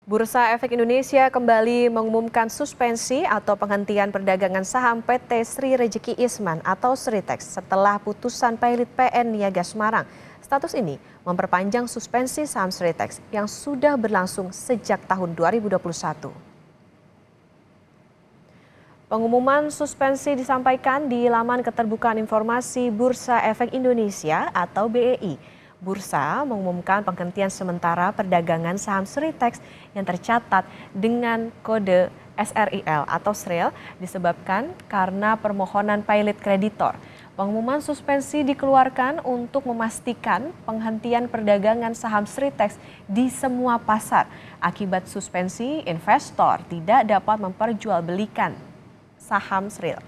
Bursa Efek Indonesia kembali mengumumkan suspensi atau penghentian perdagangan saham PT Sri Rejeki Isman atau Sritex setelah putusan Pailit PN Niaga Semarang. Status ini memperpanjang suspensi saham Sritex yang sudah berlangsung sejak tahun 2021. Pengumuman suspensi disampaikan di laman keterbukaan informasi Bursa Efek Indonesia atau BEI. Bursa mengumumkan penghentian sementara perdagangan saham Sritex yang tercatat dengan kode SRIL atau SRIL disebabkan karena permohonan Pailit kreditor. Pengumuman suspensi dikeluarkan untuk memastikan penghentian perdagangan saham Sritex di semua pasar. Akibat suspensi, investor tidak dapat memperjualbelikan saham SRIL.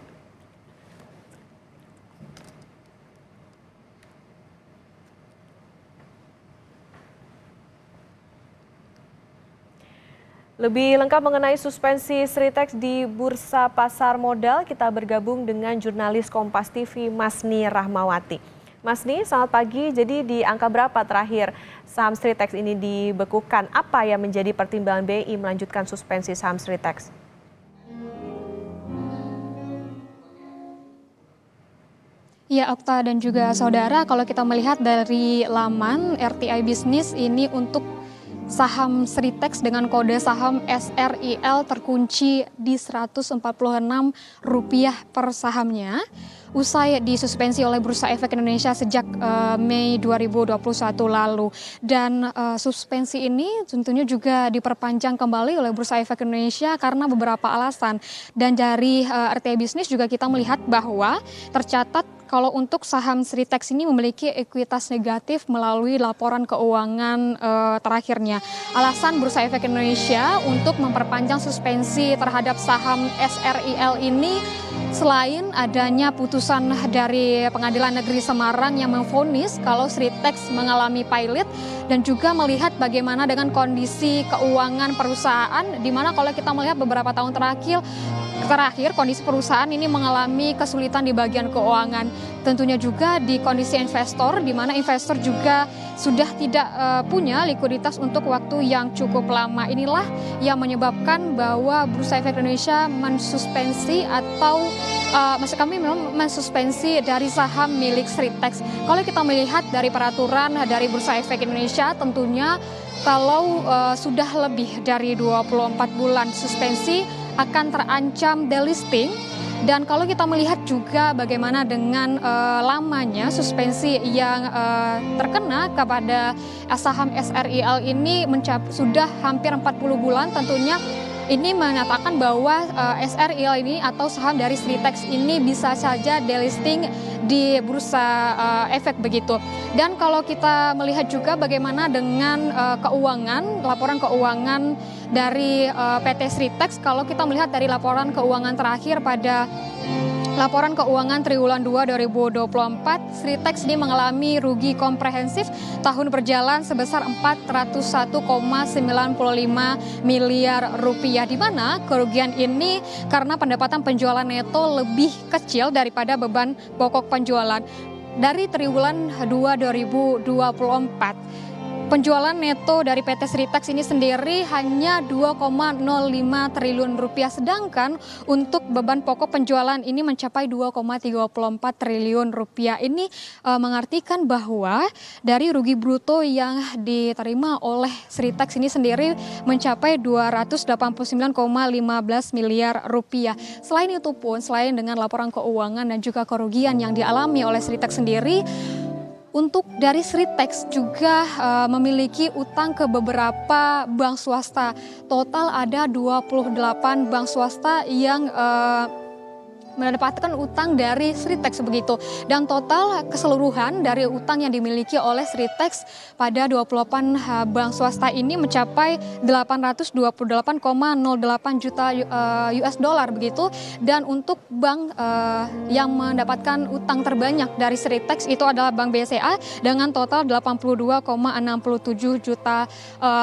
Lebih lengkap mengenai suspensi Sritex di Bursa Pasar Modal, kita bergabung dengan jurnalis Kompas TV Masni Rahmawati. Masni, selamat pagi. Jadi di angka berapa terakhir saham Sritex ini dibekukan? Apa yang menjadi pertimbangan BI melanjutkan suspensi saham Sritex? Ya, Okta dan juga saudara, kalau kita melihat dari laman RTI Bisnis ini untuk saham Sritex dengan kode saham SRIL terkunci di Rp146 per sahamnya. Usai disuspensi oleh Bursa Efek Indonesia sejak Mei 2021 lalu. Dan suspensi ini tentunya juga diperpanjang kembali oleh Bursa Efek Indonesia karena beberapa alasan. Dan dari RTI Bisnis juga kita melihat bahwa tercatat kalau untuk saham Sritex ini memiliki ekuitas negatif melalui laporan keuangan terakhirnya. Alasan Bursa Efek Indonesia untuk memperpanjang suspensi terhadap saham SRIL ini selain adanya putusan dari Pengadilan Negeri Semarang yang memvonis kalau Sritex mengalami pailit dan juga melihat bagaimana dengan kondisi keuangan perusahaan di mana kalau kita melihat beberapa tahun terakhir kondisi perusahaan ini mengalami kesulitan di bagian keuangan. Tentunya juga di kondisi investor di mana investor juga sudah tidak punya likuiditas untuk waktu yang cukup lama. Inilah yang menyebabkan bahwa Bursa Efek Indonesia mensuspensi atau maksud kami memang mensuspensi dari saham milik Sritex. Kalau kita melihat dari peraturan dari Bursa Efek Indonesia tentunya kalau sudah lebih dari 24 bulan suspensi akan terancam delisting. Dan kalau kita melihat juga bagaimana dengan lamanya suspensi yang terkena kepada saham SRIL ini sudah hampir 40 bulan, tentunya ini menyatakan bahwa SRIL ini atau saham dari Sritex ini bisa saja delisting di Bursa Efek begitu. Dan kalau kita melihat juga bagaimana dengan keuangan, laporan keuangan dari PT Sritex, kalau kita melihat dari laporan keuangan terakhir pada laporan keuangan triwulan 2 2024, Sritex ini mengalami rugi komprehensif tahun berjalan sebesar 401,95 miliar rupiah, di mana kerugian ini karena pendapatan penjualan neto lebih kecil daripada beban pokok penjualan. Dari triwulan 2 2024, penjualan neto dari PT Sritex ini sendiri hanya 2,05 triliun rupiah, sedangkan untuk beban pokok penjualan ini mencapai 2,34 triliun rupiah. Ini mengartikan bahwa dari rugi bruto yang diterima oleh Sritex ini sendiri mencapai 289,15 miliar rupiah. Selain itu pun, selain dengan laporan keuangan dan juga kerugian yang dialami oleh Sritex sendiri, untuk dari Sritex juga memiliki utang ke beberapa bank swasta. Total ada 28 bank swasta yang mendapatkan utang dari Sritex begitu. Dan total keseluruhan dari utang yang dimiliki oleh Sritex pada 28 bank swasta ini mencapai 828,08 juta US dollar begitu. Dan untuk bank yang mendapatkan utang terbanyak dari Sritex itu adalah Bank BCA dengan total 82,67 juta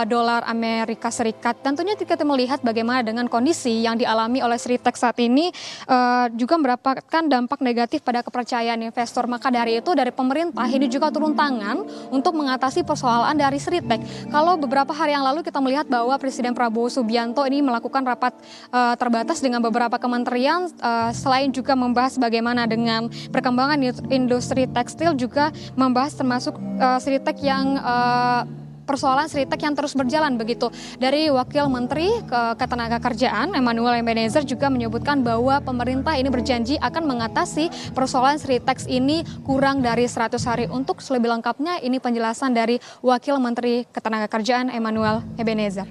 dolar Amerika Serikat. Tentunya kita melihat bagaimana dengan kondisi yang dialami oleh Sritex saat ini, juga mendapatkan dampak negatif pada kepercayaan investor. Maka dari itu dari pemerintah ini juga turun tangan untuk mengatasi persoalan dari Sritek. Kalau beberapa hari yang lalu kita melihat bahwa Presiden Prabowo Subianto ini melakukan rapat terbatas dengan beberapa kementerian, selain juga membahas bagaimana dengan perkembangan industri tekstil, juga membahas termasuk Sritek yang persoalan Sritek yang terus berjalan begitu. Dari Wakil Menteri Ketenagakerjaan Emmanuel Ebenezer juga menyebutkan bahwa pemerintah ini berjanji akan mengatasi persoalan Sritek ini kurang dari 100 hari. Untuk lebih lengkapnya ini penjelasan dari Wakil Menteri Ketenagakerjaan Emmanuel Ebenezer.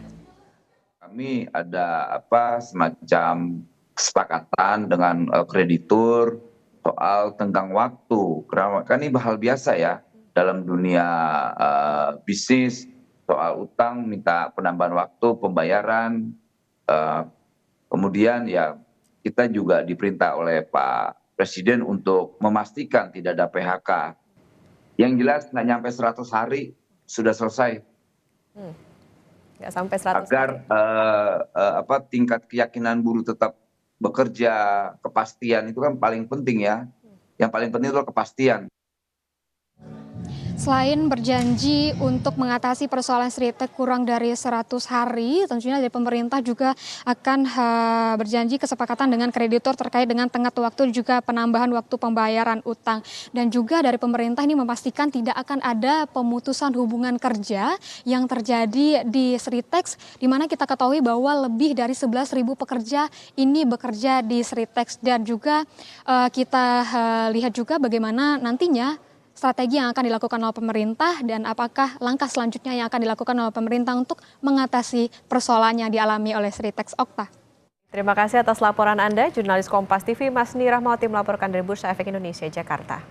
Kami ada semacam kesepakatan dengan kreditur soal tenggang waktu. Karena ini hal biasa ya. Dalam dunia bisnis, soal utang minta penambahan waktu pembayaran, kemudian ya kita juga diperintah oleh Pak Presiden untuk memastikan tidak ada PHK. Yang jelas nggak nyampe 100 hari sudah selesai. Nggak sampai 100 Agar hari. tingkat keyakinan buruh tetap bekerja, kepastian itu kan paling penting ya. Yang paling penting itu kepastian. Selain berjanji untuk mengatasi persoalan Sritek kurang dari 100 hari, tentunya dari pemerintah juga akan berjanji kesepakatan dengan kreditur terkait dengan tenggat waktu juga penambahan waktu pembayaran utang. Dan juga dari pemerintah ini memastikan tidak akan ada pemutusan hubungan kerja yang terjadi di Sritek, di mana kita ketahui bahwa lebih dari 11.000 pekerja ini bekerja di Sritek. Dan juga kita lihat juga bagaimana nantinya strategi yang akan dilakukan oleh pemerintah dan apakah langkah selanjutnya yang akan dilakukan oleh pemerintah untuk mengatasi persoalan yang dialami oleh Sritek. Okta. Terima kasih atas laporan Anda, jurnalis Kompas TV Masni Rahmawati melaporkan dari Bursa Efek Indonesia, Jakarta.